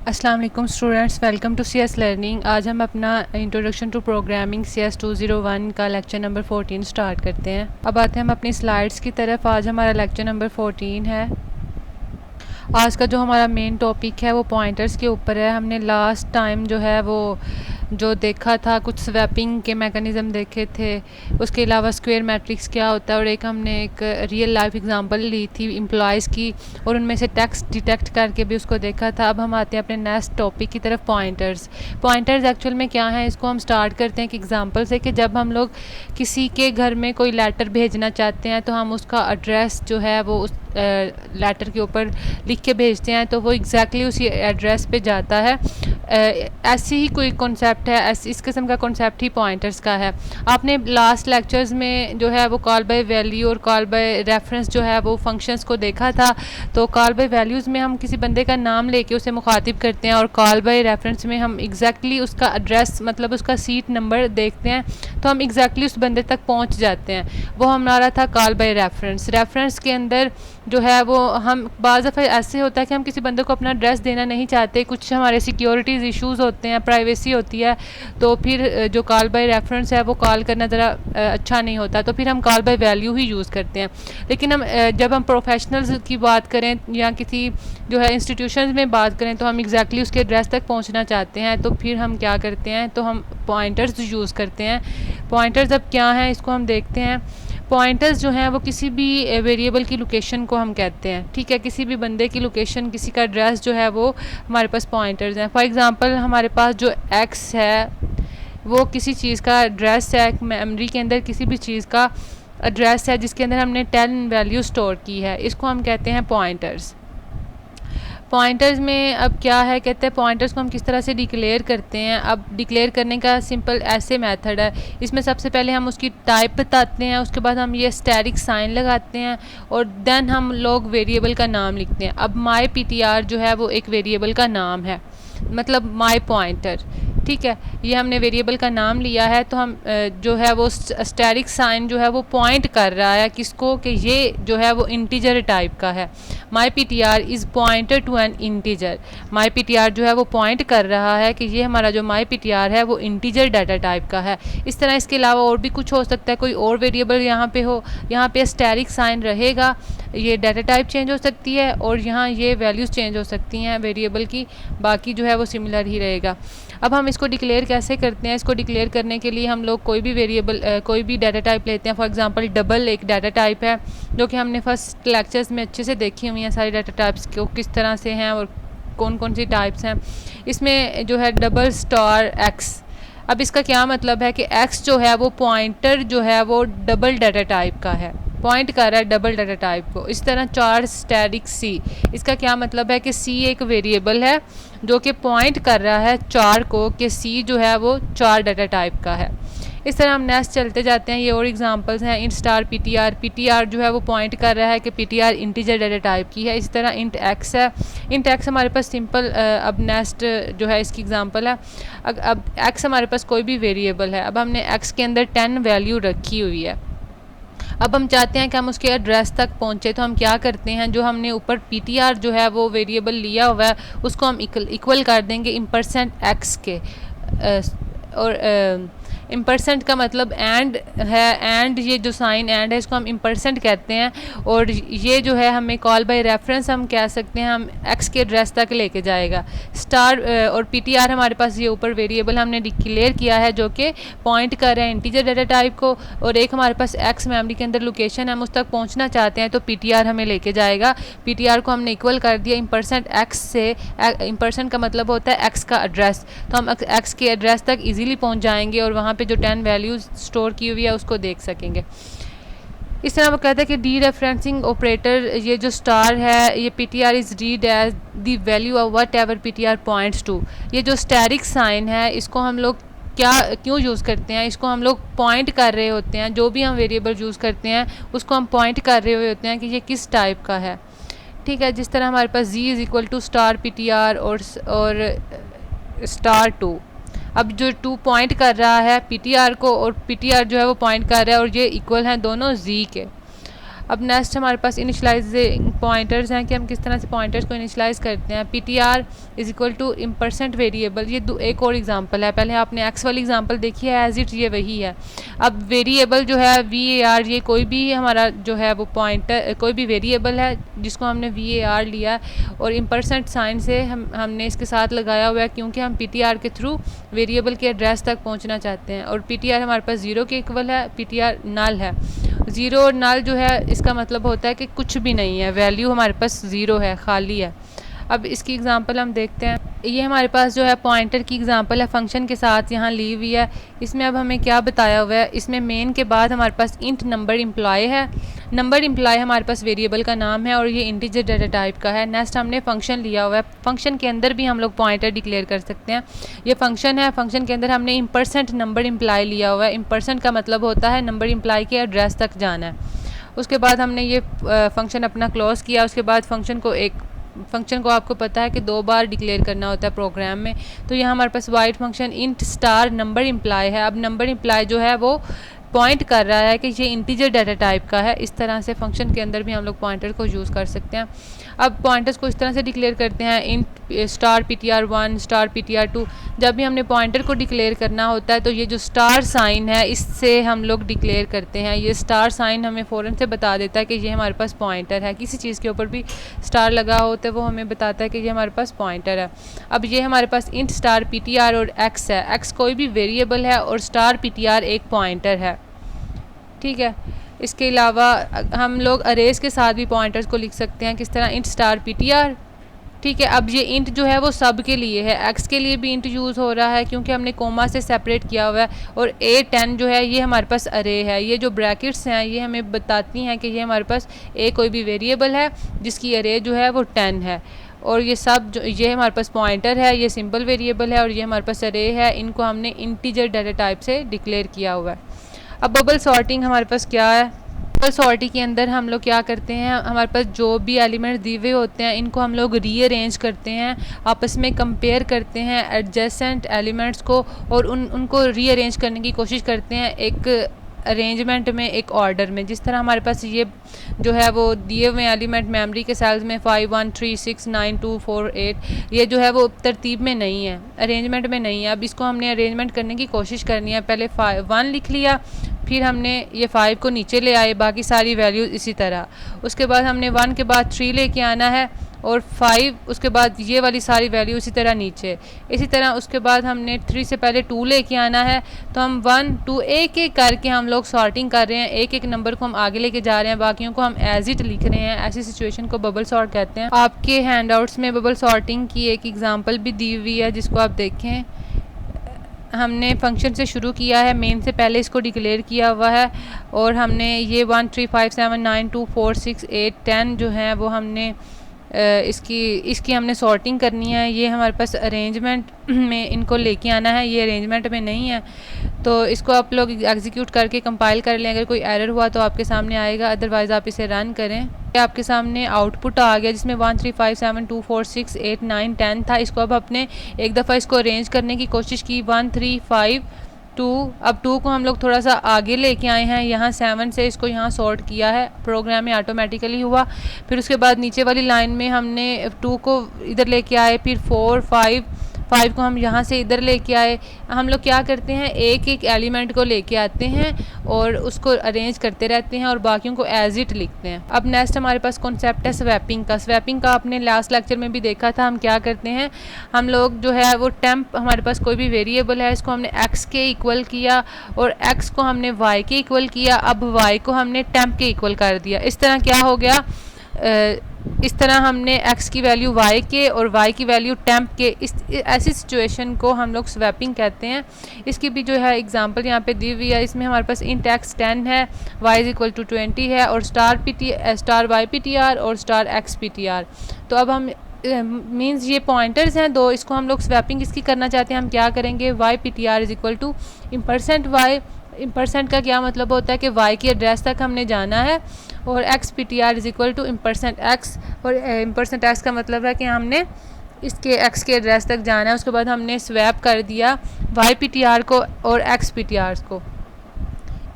अस्सलाम वालेकुम students, welcome to CS learning. आज हम अपना इंट्रोडक्शन टू प्रोग्रामिंग CS 201 का लेक्चर नंबर 14 स्टार्ट करते हैं। अब आते हैं हम अपनी स्लाइड्स की तरफ। आज हमारा लेक्चर नंबर 14 है। आज का जो हमारा मेन टॉपिक है वो पॉइंटर्स के ऊपर है। हमने लास्ट टाइम जो है वो जो देखा था, कुछ स्वैपिंग के मैकेनिज़्म देखे थे, उसके अलावा स्क्वायर मैट्रिक्स क्या होता है, और हमने एक रियल लाइफ एग्जांपल ली थी एम्प्लॉयज़ की और उनमें से टेक्स्ट डिटेक्ट करके भी उसको देखा था। अब हम आते हैं अपने नेक्स्ट टॉपिक की तरफ, पॉइंटर्स। पॉइंटर्स एक्चुअल में क्या है, इसको हम स्टार्ट करते हैं एक एग्जांपल से कि जब हम लोग किसी के घर में कोई लेटर भेजना चाहते हैं तो हम उसका एड्रेस जो है वो उस लेटर के ऊपर लिख के भेजते हैं, तो वो एग्जैक्टली उसी एड्रेस पे जाता है। ऐसी ही कोई कॉन्सेप्ट है, इस किस्म का कॉन्सेप्ट ही पॉइंटर्स का है। आपने लास्ट लेक्चर्स में जो है वो कॉल बाय वैल्यू और कॉल बाय रेफरेंस जो है वो फंक्शंस को देखा था। तो कॉल बाय वैल्यूज़ में हम किसी बंदे का नाम लेके उसे मुखातिब करते हैं, और कॉल बाय रेफरेंस में हम एग्जैक्टली उसका एड्रेस मतलब उसका सीट नंबर देखते हैं, तो हम एग्जैक्टली उस बंदे तक पहुंच जाते हैं। वो हमारा था कॉल बाय रेफरेंस। रेफरेंस के अंदर जो है वो हम बाज़ दफ़ा ऐसे होता है कि हम किसी बंदे को अपना एड्रेस देना नहीं चाहते, कुछ हमारे सिक्योरिटीज़ इश्यूज़ होते हैं, प्राइवेसी होती है, तो फिर जो कॉल बाय रेफरेंस है वो कॉल करना ज़रा अच्छा नहीं होता, तो फिर हम call by value he use करते हैं। लेकिन हम जब हम प्रोफेशनल्स की बात करें या किसी जो है इंस्टीट्यूशन में बात करें तो हम एग्जैक्टली उसके एड्रेस तक पहुंचना चाहते हैं, तो फिर हम क्या करते हैं, तो हम पॉइंटर्स यूज़ करते हैं। पॉइंटर्स अब क्या हैं इसको हम देखते हैं। पॉइंटर्स जो हैं वो किसी भी वेरिएबल की लोकेशन को हम कहते हैं, ठीक है। किसी भी बंदे की लोकेशन, किसी का एड्रेस जो है वो हमारे पास पॉइंटर्स हैं। फॉर एग्जांपल हमारे पास जो एक्स है वो किसी चीज़ का एड्रेस है, मेमोरी के अंदर किसी भी चीज़ का एड्रेस है जिसके अंदर हमने 10 वैल्यू स्टोर की है, इसको हम कहते हैं पॉइंटर्स। पॉइंटर्स में अब क्या है, कहते हैं पॉइंटर्स को हम किस तरह से डिक्लेयर करते हैं। अब डिक्लेयर करने का सिंपल ऐसे मेथड है। इसमें सबसे पहले हम उसकी टाइप बताते हैं, उसके बाद हम ये स्टैटिक साइन लगाते हैं और देन हम लोग वेरिएबल का नाम लिखते हैं। अब माई PTR जो है वो एक वेरिएबल का नाम है, मतलब माई पॉइंटर, ठीक है। ये हमने वेरिएबल का नाम लिया है, तो हम जो है वो स्टैटिक साइन जो है वो पॉइंट कर रहा है किसको, कि ये जो है वो इंटीजर टाइप का है। My PTR is pointer to an integer. My PTR जो है वो पॉइंट कर रहा है कि ये हमारा जो माई PTR है वो इंटीजर डाटा टाइप का है। इस तरह इसके अलावा और भी कुछ हो सकता है, कोई और वेरिएबल यहाँ पे हो, यहाँ पे स्टैटिक साइन रहेगा, ये डाटा टाइप चेंज हो सकती है और यहाँ ये वैल्यूज़ चेंज हो सकती हैं वेरिएबल की, बाकी जो है वो सिमिलर ही रहेगा। अब हम इसको डिक्लेयर कैसे करते हैं, इसको डिक्लेयर करने के लिए हम लोग कोई भी वेरिएबल कोई भी डाटा टाइप लेते हैं। फॉर एग्जांपल डबल एक डाटा टाइप है जो कि हमने फर्स्ट लेक्चर्स में अच्छे से देखी हुई हैं, सारी डाटा टाइप्स को किस तरह से हैं और कौन कौन सी टाइप्स हैं। इसमें जो है डबल स्टार एक्स, अब इसका क्या मतलब है कि एक्स जो है वो पॉइंटर जो है वो डबल डाटा टाइप का है, पॉइंट कर रहा है डबल डाटा टाइप को। इस तरह चार स्टैटिक सी, इसका क्या मतलब है कि सी एक वेरिएबल है जो कि पॉइंट कर रहा है चार को, कि सी जो है वो चार डाटा टाइप का है। इस तरह हम नेक्स्ट चलते जाते हैं। ये और एग्जांपल्स हैं। इंट स्टार PTR जो है वो पॉइंट कर रहा है कि PTR इंटीजर डाटा टाइप की है। इस तरह इंट एक्स है, इंट एक्स हमारे पास सिंपल अब नेक्स्ट जो है इसकी एग्जांपल है। अब एक्स हमारे पास कोई भी वेरिएबल है, अब हमने एक्स के अंदर 10 वैल्यू रखी हुई है। अब हम चाहते हैं कि हम उसके एड्रेस तक पहुँचे, तो हम क्या करते हैं, जो हमने ऊपर PTR जो है वो वेरिएबल लिया हुआ है उसको हम इक्वल कर देंगे %x के। और इम्परसेंट का मतलब एंड है, एंड ये जो साइन एंड है इसको हम इम्परसेंट कहते हैं। और ये जो है हमें कॉल बाय रेफरेंस हम कह सकते हैं, हम एक्स के एड्रेस तक लेके जाएगा। स्टार और PTR हमारे पास ये ऊपर वेरिएबल हमने डिक्लेयर किया है जो कि पॉइंट कर रहे हैं इंटीजर डाटा टाइप को, और एक हमारे पास एक्स मेमोरी के अंदर लोकेशन हम उस तक पहुंचना चाहते हैं, तो PTR हमें लेके जाएगा। PTR को हमने इक्वल कर दिया %x से। इम्परसेंट का मतलब होता है एक्स का एड्रेस, तो हम एक्स के एड्रेस तक ईजिली पहुँच जाएंगे और वहाँ पे जो 10 वैल्यूज स्टोर की हुई है उसको देख सकेंगे। इस तरह वो कहते हैं कि डी रेफरेंसिंग ऑपरेटर, ये जो स्टार है ये PTR is read as the value of whatever PTR points to. ये जो स्टैटिक साइन है इसको हम लोग क्यों यूज़ करते हैं, इसको हम लोग पॉइंट कर रहे होते हैं, जो भी हम वेरिएबल यूज़ करते हैं उसको हम पॉइंट कर रहे हुए होते हैं कि ये किस टाइप का है, ठीक है। जिस तरह हमारे पास Z is equal to star PTR और स्टार 2। अब जो 2 पॉइंट कर रहा है PTR को और PTR जो है वो पॉइंट कर रहा है, और ये इक्वल हैं दोनों Z के। अब नेक्स्ट हमारे पास इनिशलाइज पॉइंटर्स हैं कि हम किस तरह से पॉइंटर्स को इनिशलाइज करते हैं। PTR is equal to % variable, ये एक और एग्जांपल है। पहले आपने एक्स वाली एग्जांपल देखी है, एज इट ये वही है। अब वेरिएबल जो है VAR, ये कोई भी हमारा जो है वो पॉइंटर, कोई भी वेरिएबल है जिसको हमने VAR लिया और % साइन से हमने इसके साथ लगाया हुआ है, क्योंकि हम PTR के थ्रू वेरिएबल के एड्रेस तक पहुंचना चाहते हैं। और PTR हमारे पास 0 के इक्वल है, PTR नल है। 0 और नल जो है इसका मतलब होता है कि कुछ भी नहीं है, वैल्यू हमारे पास 0 है, खाली है। अब इसकी एग्जांपल हम देखते हैं। ये हमारे पास जो है पॉइंटर की एग्जांपल है, फंक्शन के साथ यहाँ ली हुई है। इसमें अब हमें क्या बताया हुआ है, इसमें मेन के बाद हमारे पास इंट नंबर इम्प्लॉय है। नंबर इम्प्लॉय हमारे पास वेरिएबल का नाम है और ये इंटीजर डाटा टाइप का है। नेक्स्ट हमने फंक्शन लिया हुआ है, फंक्शन के अंदर भी हम लोग पॉइंटर डिक्लेयर कर सकते हैं। ये फंक्शन है, फंक्शन के अंदर हमने % नंबर इम्प्लॉय लिया हुआ है। % का मतलब होता है नंबर इम्प्लॉय के एड्रेस तक जाना है। उसके बाद हमने ये फंक्शन अपना क्लोज किया। उसके बाद फंक्शन को आपको पता है कि 2 बार डिक्लेयर करना होता है प्रोग्राम में। तो यहाँ हमारे पास void function int star number employ है। अब नंबर इम्प्लॉय जो है वो पॉइंट कर रहा है कि ये इंटीजर डाटा टाइप का है। इस तरह से फंक्शन के अंदर भी हम लोग पॉइंटर को यूज़ कर सकते हैं। अब पॉइंटर्स को इस तरह से डिक्लेयर करते हैं, इंट $PTR1 $PTR2। जब भी हमने पॉइंटर को डिक्लेयर करना होता है तो ये जो स्टार साइन है इससे हम लोग डिक्लेयर करते हैं। ये स्टार साइन हमें फ़ौरन से बता देता है कि ये हमारे पास पॉइंटर है। किसी चीज़ के ऊपर भी स्टार लगा होता है वो हमें बताता है कि ये हमारे पास पॉइंटर है। अब ये हमारे पास इंट $PTR और x है। x कोई भी वेरिएबल है और $PTR एक पॉइंटर है, ठीक है। इसके अलावा हम लोग अरेज के साथ भी पॉइंटर्स को लिख सकते हैं। किस तरह, इंट $PTR, ठीक है। अब ये इंट जो है वो सब के लिए है, एक्स के लिए भी इंट यूज़ हो रहा है क्योंकि हमने कोमा से सेपरेट किया हुआ है। और A10 जो है ये हमारे पास अरे है। ये जो ब्रैकेट्स हैं ये हमें बताती हैं कि ये हमारे पास कोई भी वेरिएबल है जिसकी अरे जो है वो 10 है। और ये सब जो ये हमारे पास पॉइंटर है, ये सिंपल वेरिएबल है और ये हमारे पास अरे है। इनको हमने इंटीजर डाटा टाइप से डिक्लेयर किया हुआ है। अब बबल सॉर्टिंग हमारे पास क्या है। बबल सॉर्टिंग के अंदर हम लोग क्या करते हैं, हमारे पास जो भी एलिमेंट दिए हुए होते हैं इनको हम लोग रीअरेंज करते हैं, आपस में कंपेयर करते हैं एडजेसेंट एलिमेंट्स को और उनको रीअरेंज करने की कोशिश करते हैं एक अरेंजमेंट में, एक ऑर्डर में। जिस तरह हमारे पास ये जो है वो दिए हुए एलिमेंट मेमोरी के सेल्स में 5 1 3 6 9 2 4 8, ये जो है वो तरतीब में नहीं है, अरेंजमेंट में नहीं है। अब इसको हमने अरेंजमेंट करने की कोशिश करनी है। पहले 1 लिख लिया, फिर हमने ये 5 को नीचे ले आए, बाकी सारी वैल्यूज़ इसी तरह। उसके बाद हमने 1 के बाद 3 लेके आना है और 5, उसके बाद ये वाली सारी वैल्यू इसी तरह नीचे। इसी तरह उसके बाद हमने 3 से पहले 2 लेके आना है। तो हम 1 2 एक एक करके हम लोग सॉर्टिंग कर रहे हैं, एक एक नंबर को हम आगे लेके जा रहे हैं, बाकियों को हम एज इट लिख रहे हैं। ऐसी सिचुएशन को बबल सॉर्ट कहते हैं। आपके हैंडआउट्स में बबल सॉर्टिंग की एक एग्जांपल भी दी हुई है जिसको आप देखें। हमने फंक्शन से शुरू किया है, मेन से पहले इसको डिक्लेयर किया हुआ है और हमने ये 1 3 5 7 9 2 4 6 8 10 जो है वो हमने इसकी हमने सॉर्टिंग करनी है। ये हमारे पास अरेंजमेंट में इनको लेके आना है, ये अरेंजमेंट में नहीं है। तो इसको आप लोग एग्जीक्यूट करके कंपाइल कर लें। अगर कोई एरर हुआ तो आपके सामने आएगा, अदरवाइज़ आप इसे रन करें। आपके सामने आउटपुट आ गया जिसमें 1 3 5 7 2 4 6 8 9 10 था। इसको अब अपने एक दफ़ा इसको अरेंज करने की कोशिश की, 1 3 5 2। अब 2 को हम लोग थोड़ा सा आगे लेके आए हैं, यहाँ 7 से इसको यहाँ सॉर्ट किया है, प्रोग्राम में ऑटोमेटिकली हुआ। फिर उसके बाद नीचे वाली लाइन में हमने 2 को इधर लेके आए, फिर 4 5 को हम यहाँ से इधर लेके आए। हम लोग क्या करते हैं, एक एक एलिमेंट को लेके आते हैं और उसको अरेंज करते रहते हैं और बाकियों को एज इट लिखते हैं। अब नेक्स्ट हमारे पास कॉन्सेप्ट है स्वैपिंग का। स्वैपिंग का आपने लास्ट लेक्चर में भी देखा था। हम क्या करते हैं, हम लोग जो है वो टेम्प, हमारे पास कोई भी वेरिएबल है, इसको हमने एक्स के इक्वल किया और एक्स को हमने वाई के इक्वल किया। अब वाई को हमने टेम्प के इक्वल कर दिया। इस तरह क्या हो गया, इस तरह हमने x की वैल्यू y के और y की वैल्यू टेम्प के, ऐसी सिचुएशन को हम लोग स्वैपिंग कहते हैं। इसकी भी जो है एग्जांपल यहाँ पे दी हुई है। इसमें हमारे पास इंट x 10 है, y = 20 है और स्टार y PTR और स्टार x PTR। तो अब हम मींस ये पॉइंटर्स हैं दो, इसको हम लोग स्वैपिंग इसकी करना चाहते हैं। हम क्या करेंगे, y PTR = %y। % का क्या मतलब होता है कि y की एड्रेस तक हमने जाना है और x PTR = %x। और %x का मतलब है कि हमने इसके x के एड्रेस तक जाना है। उसके बाद हमने स्वैप कर दिया y PTR को और x PTR को।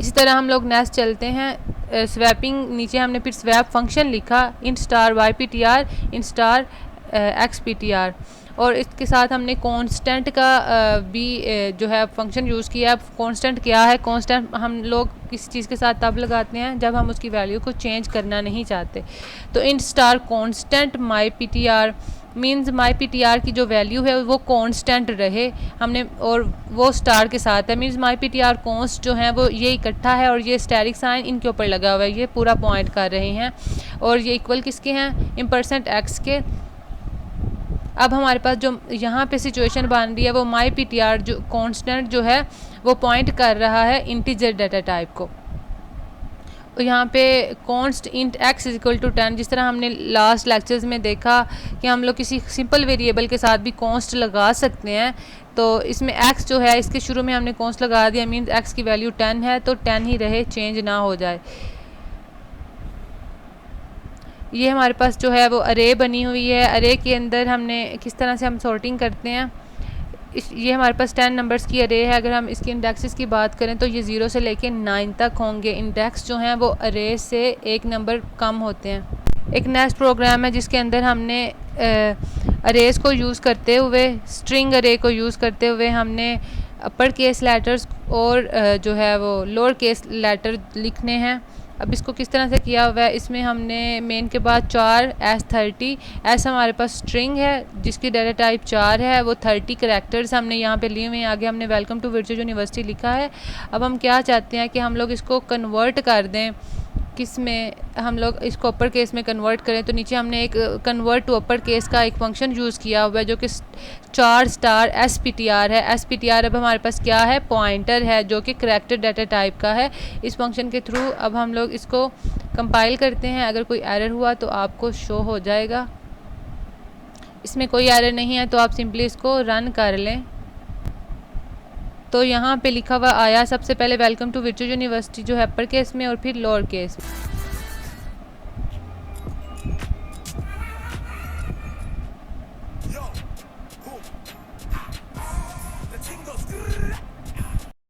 इसी तरह हम लोग नेक्स्ट चलते हैं। स्वैपिंग नीचे हमने फिर स्वैप फंक्शन लिखा int star Y P T R int star X P T R, और इसके साथ हमने कांस्टेंट का भी जो है फंक्शन यूज़ किया। अब कांस्टेंट क्या है? कांस्टेंट हम लोग किसी चीज़ के साथ तब लगाते हैं जब हम उसकी वैल्यू को चेंज करना नहीं चाहते। तो int star constant my P T are means my P T are की जो वैल्यू है वो कांस्टेंट रहे हमने, और वो स्टार के साथ है। Means my P T are const जो है वो ये इकट्ठा है और ये स्टैटिक साइन इनके ऊपर लगा हुआ है, ये पूरा पॉइंट कर रहे हैं, और ये इक्वल किसके हैं? इम्परसेंट एक्स के। अब हमारे पास जो यहाँ पे सिचुएशन बन रही है वो माई पी टी आर जो कांस्टेंट जो है वो पॉइंट कर रहा है इंटीजर डाटा टाइप को। यहाँ पे const int X is equal to 10, जिस तरह हमने लास्ट लेक्चर्स में देखा कि हम लोग किसी सिंपल वेरिएबल के साथ भी कॉन्स्ट लगा सकते हैं। तो इसमें एक्स जो है इसके शुरू में हमने कॉन्स्ट लगा दिया, मीन्स एक्स की वैल्यू 10 है तो 10 ही रहे, चेंज ना हो जाए। ये हमारे पास जो है वो अरे बनी हुई है। अरे के अंदर हमने किस तरह से हम सॉर्टिंग करते हैं, ये हमारे पास 10 नंबर्स की अरे है। अगर हम इसके इंडेक्सेस की बात करें तो ये 0 से लेके 9 तक होंगे। इंडेक्स जो हैं वो अरे से एक नंबर कम होते हैं। एक नेक्स्ट प्रोग्राम है जिसके अंदर हमने अरेज को यूज़ करते हुए, स्ट्रिंग अरे को यूज़ करते हुए हमने अपर केस लेटर्स और जो है वो लोअर केस लेटर लिखने हैं। अब इसको किस तरह से किया हुआ है, इसमें हमने मेन के बाद 4 S30 एस हमारे पास स्ट्रिंग है जिसकी डाटा टाइप 4 है, वो 30 करैक्टर्स हमने यहाँ पे लिए हुए हैं। आगे हमने वेलकम टू वर्चुअल यूनिवर्सिटी लिखा है। अब हम क्या चाहते हैं कि हम लोग इसको कन्वर्ट कर दें, किस में हम लोग इसको अपर केस में कन्वर्ट करें। तो नीचे हमने एक कन्वर्ट टू अपर केस का एक फंक्शन यूज़ किया हुआ है जो कि 4 star S P T are है। एस पी टी आर अब हमारे पास क्या है? पॉइंटर है जो कि करैक्टर डाटा टाइप का है। इस फंक्शन के थ्रू अब हम लोग इसको कंपाइल करते हैं। अगर कोई एरर हुआ तो आपको शो हो जाएगा। इसमें कोई एरर नहीं है तो आप सिंपली इसको रन कर लें। तो यहाँ पे लिखा हुआ आया सबसे पहले वेलकम टू वर्चुअल यूनिवर्सिटी जो है अपर केस में और फिर लोअर केस में।